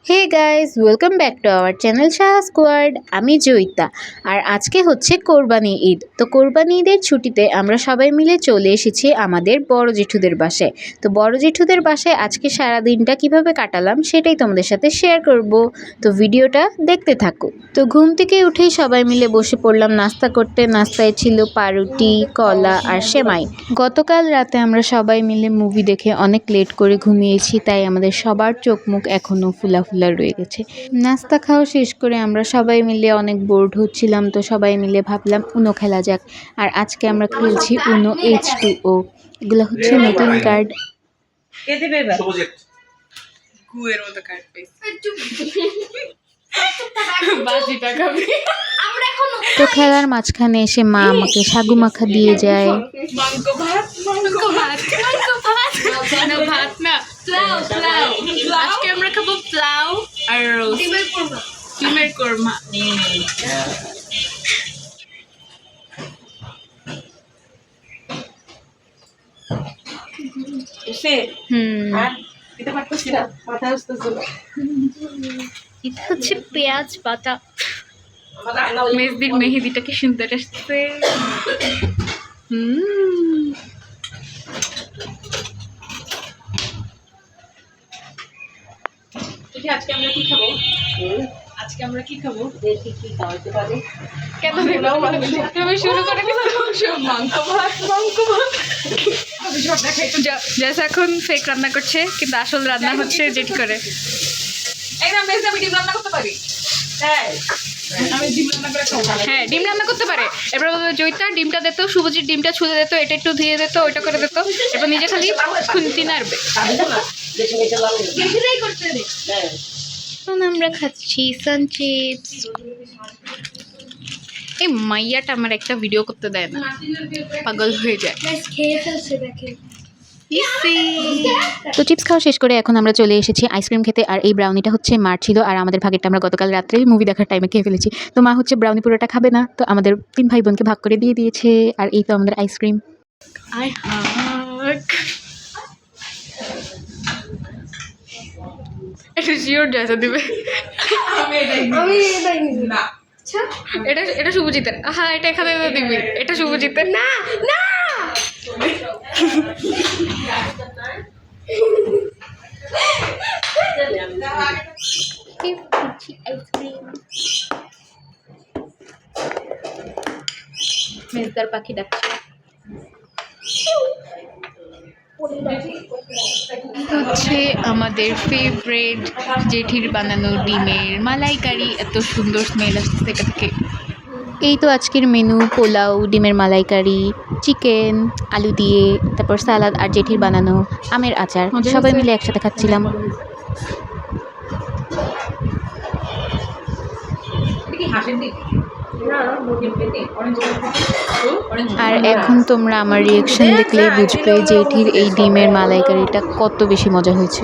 Hey guys, welcome back to our channel Shah squad. আমি জয়িতা। আর আজকে হচ্ছে কোরবানি ঈদ। তো কোরবানি ঈদের ছুটিতে আমরা সবাই মিলে চলে এসেছি আমাদের বড় জেঠুদের বাসায়। তো বড় জেঠুদের বাসায় আজকে সারা দিনটা কিভাবে কাটালাম সেটাই তোমাদের সাথে শেয়ার করব। তো ভিডিওটা দেখতে থাকো। তো ঘুম থেকে উঠেই সবাই মিলে বসে পড়লাম নাস্তা করতে। নাস্তায় ছিল পাউরুটি, কলা আর সেমাই। গতকাল রাতে আমরা সবাই মিলে মুভি দেখে অনেক লেট করে ঘুমিয়েছি, তাই আমাদের সবার চোখ মুখ এখনও ফুলা রয়ে গেছে। নাস্তা খাওয়া শেষ করে আমরা সবাই মিলে অনেক বোর্ড হচ্ছিলাম, তো সবাই মিলে ভাবলাম উনো খেলা যাক। আর আজকে আমরা খেলছি উনো H2O। এগুলো হচ্ছে নতুন কার্ড। তো খেলার মাঝখানে এসে মা আমাকে সাগু মাখা দিয়ে যায়। আজকে আমরা খাবো প্লাউ আর ডিমের কোরমা। এটা হচ্ছে পেঁয়াজ বাটা। মেজদির মেহেদিটা কি সুন্দর আসছে। আজকে আমরা কি খাবো? দেখি কি খাওয়াতে পারে। কেন তুমি শুরু করে জাস্ট এখন ফেক রান্না করছে, কিন্তু আসল রান্না হচ্ছে যেটি করে। হ্যাঁ, ডিম রান্না করতে পারে। এবার জয়িতা ডিমটা দিত, শুভজিৎ ডিমটা ছুলে দিত, এটা একটু দিয়ে দিত, ওইটা করে দিত। এবার নিজে খালি খুন্তি নাড়বে। এখন আমরা খাচ্ছি সান চিপস। এই মাইয়াটা আমার একটা ভিডিও করতে দেয় না, পাগল হয়ে যায়। তো চিপস খাওয়া শেষ করে এখন আমরা চলে এসেছি আইসক্রিম খেতে। আর এই ব্রাউনিটা হচ্ছে মার ছিল, আর আমাদের ভাগেরটা আমরা গতকাল রাত্রে মুভি দেখার টাইমে খেয়ে ফেলেছি। তো মা হচ্ছে ব্রাউনি পুরোটা খাবে না, তো আমাদের 3 ভাই বোনকে ভাগ করে দিয়ে দিয়েছে। আর এই তো আমাদের আইসক্রিম। এটা শিওর জয়সা দিবে। এটা শুভজিতের। হ্যাঁ, এটা এখানে দিবি। এটা শুভজিতের। না না, মেজদার পাখি ডাকছে। হচ্ছে আমাদের ফেভারিট জেঠির বানানো ডিমের মালাইকারি। এত সুন্দর স্মেল আসছে এটা থেকে। এই তো আজকের মেনু: পোলাও, ডিমের মালাইকারি, চিকেন, আলু দিয়ে, তারপর সালাদ আর জেঠির বানানো আমের আচার। সবাই মিলে একসাথে খাচ্ছিলাম। আর এখন তোমরা আমার রিয়াকশন দেখলে বুঝবে জেঠির এই ডিমের মালাইকারিটা কত বেশি মজা হয়েছে।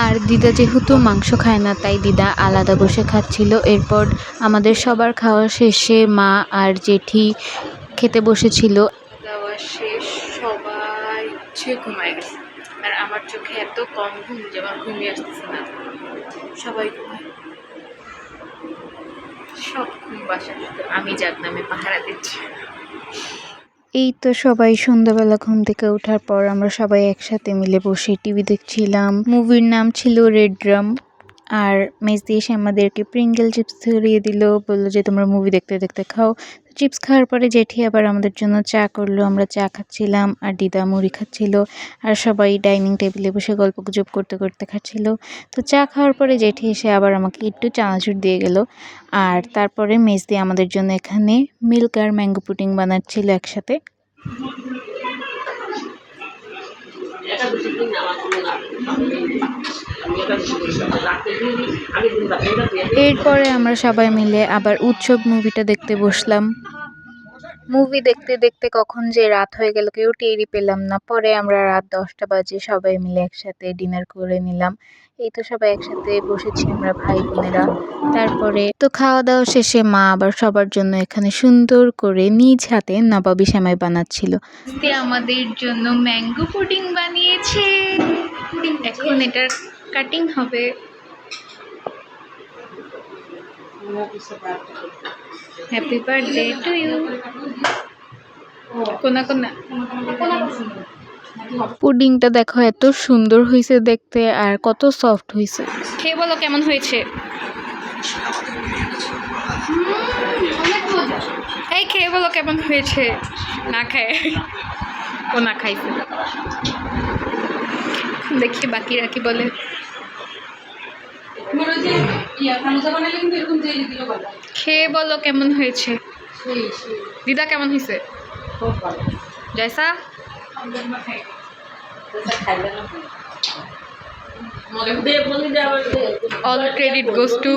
আর দিদা যেহেতু মাংস খায় না, তাই দিদা আলাদা বসে খাচ্ছিল। এরপর আমাদের সবার খাওয়া শেষে মা আর জেঠি খেতে বসেছিল। খাওয়া শেষ, সবাই ঘুমায় গেছে। আর আমার চোখে এত কম ঘুম যে আমার ঘুমিয়ে আসতেছে না। সবাই ঘুমায়, সব ঘুম বাসা, আমি যার নামে পাহারা দিচ্ছি। এই তো সবাই সন্ধ্যাবেলা ঘুম থেকে ওঠার পর আমরা সবাই একসাথে মিলে বসে টিভি দেখছিলাম। মুভির নাম ছিল রেড ড্রাম। আর মেজদি এসে আমাদেরকে প্রিঙ্গেল চিপস ধরিয়ে দিল, বললো যে তোমরা মুভি দেখতে দেখতে খাও। চিপস খাওয়ার পরে জেঠি আবার আমাদের জন্য চা করলো। আমরা চা খাচ্ছিলাম আর দিদা মুড়ি খাচ্ছিল। আর সবাই ডাইনিং টেবিলে বসে গল্প গুজব করতে করতে খাচ্ছিল। তো চা খাওয়ার পরে জেঠি এসে আবার আমাকে একটু চানাচুর দিয়ে গেল। আর তারপরে মেজদি আমাদের জন্য এখানে মিল্ক আর ম্যাঙ্গো পুডিং বানাচ্ছিল একসাথে। এরপরে আমরা সবাই মিলে আবার উৎসব মুভিটা দেখতে বসলাম। মুভি দেখতে দেখতে কখন যে রাত হয়ে গেল কেউ টেরই পেলাম না। পরে আমরা রাত 10টা বাজে সবাই মিলে একসাথে ডিনার করে নিলাম। এই তো সবাই একসাথে বসেছি আমরা ভাই বোনেরা। তারপরে তো খাওয়া দাওয়া শেষে মা আবার সবার জন্য এখানে সুন্দর করে নিজ হাতে নবাবী সেমাই বানাচ্ছিল। আমাদের জন্য ম্যাঙ্গো পুডিং বানিয়েছে। এখন এটার কাটিং হবে। Happy birthday to you. কোনা কোনা পুডিংটা দেখো এত সুন্দর হয়েছে দেখতে আর কত সফট হয়েছে। খেয়ে বলো কেমন হয়েছে। এই খেয়ে বলো কেমন হয়েছে। না খায়, ও না খাইছে। দেখি বাকিরা কি বলে। খেয়ে বলো কেমন হয়েছে। দিদা কেমন হয়েছে। জয়সা অল ক্রেডিট গোস টু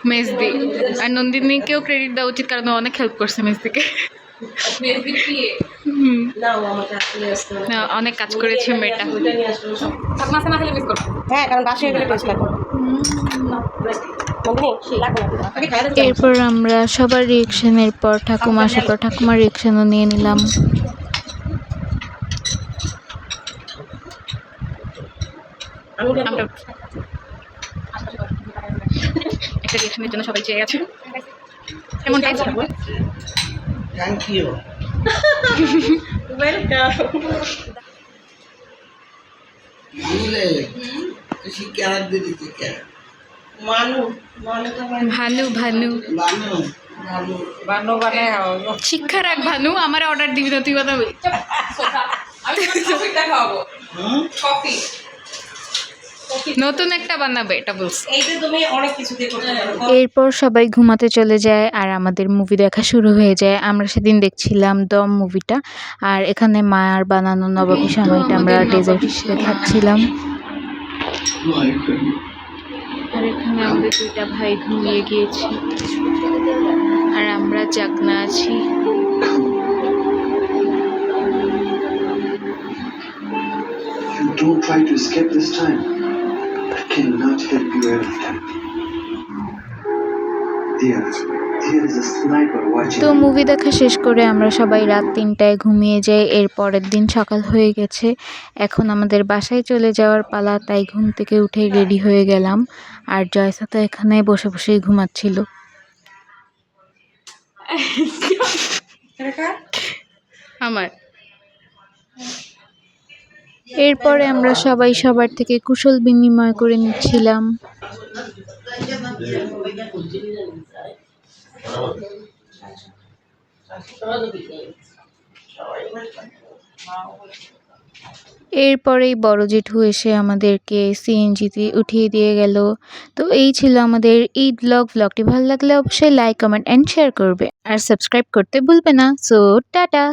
মেজদি। আর নন্দিনীকেও ক্রেডিট দেওয়া উচিত, কারণ ও অনেক হেল্প করছে মেজদিকে। না, অনেক কাজ করেছে মেয়েটা। হ্যাঁ, কারণ বাসে গেলে টেস্ট লাগে। এরপর আমরা সবার রিয়েকশনের পর ঠাকুমা আসার পর ঠাকুমার রিয়েকশনও নিয়ে নিলাম। আমরা একটা রিয়েকশনের জন্য সবাই চেয়ে আছে। কেমন পাইছো? Thank you, welcome. বুঝলে তুই কেন দিদি কে মানু মানু তো ভানু ভানু মানু মানু বানো বানায় শিক্ষা রাখ ভানু, আমার অর্ডার দিবি না, তুই বানাবি। নতুন একটা বানাবে, এটা বলছি। এইটা তুমি অনেক কিছু দিয়ে করতে পারো। এরপর সবাই ঘুমাতে চলে যায় আর আমাদের মুভি দেখা শুরু হয়ে যায়। আমরা সেদিন দেখছিলাম দম মুভিটা, আর এখানে মায়ার বানানো নবাবী সময়টা আমরা ডেজার্ট হিসেবে খাচ্ছিলাম। আর এখানে আমাদের দুইটা ভাই ঘুমিয়ে গিয়েছে আর আমরা জাগনা আছি। You don't try to escape this time. I cannot help you every time. There is a sniper watching. তো মুভি দেখা শেষ করে আমরা সবাই রাত 3টায় ঘুমিয়ে যাই। এর পরের দিন সকাল হয়ে গেছে, এখন আমাদের বাসায় চলে যাওয়ার পালা। তাই ঘুম থেকে উঠে রেডি হয়ে গেলাম। আর জয়সা তো এখানে বসে বসেই ঘুমাচ্ছিল। আমার এরপরে আমরা সবাই সবার থেকে কুশল বিনিময় করে নিচ্ছিলাম। এরপরেই বড় জেঠু এসে আমাদেরকে সিএনজিতে উঠিয়ে দিয়ে গেল। তো এই ছিল আমাদের ঈদ ব্লগটি ভালো লাগলে অবশ্যই লাইক কমেন্ট অ্যান্ড শেয়ার করবে আর সাবস্ক্রাইব করতে ভুলবে না। So tata.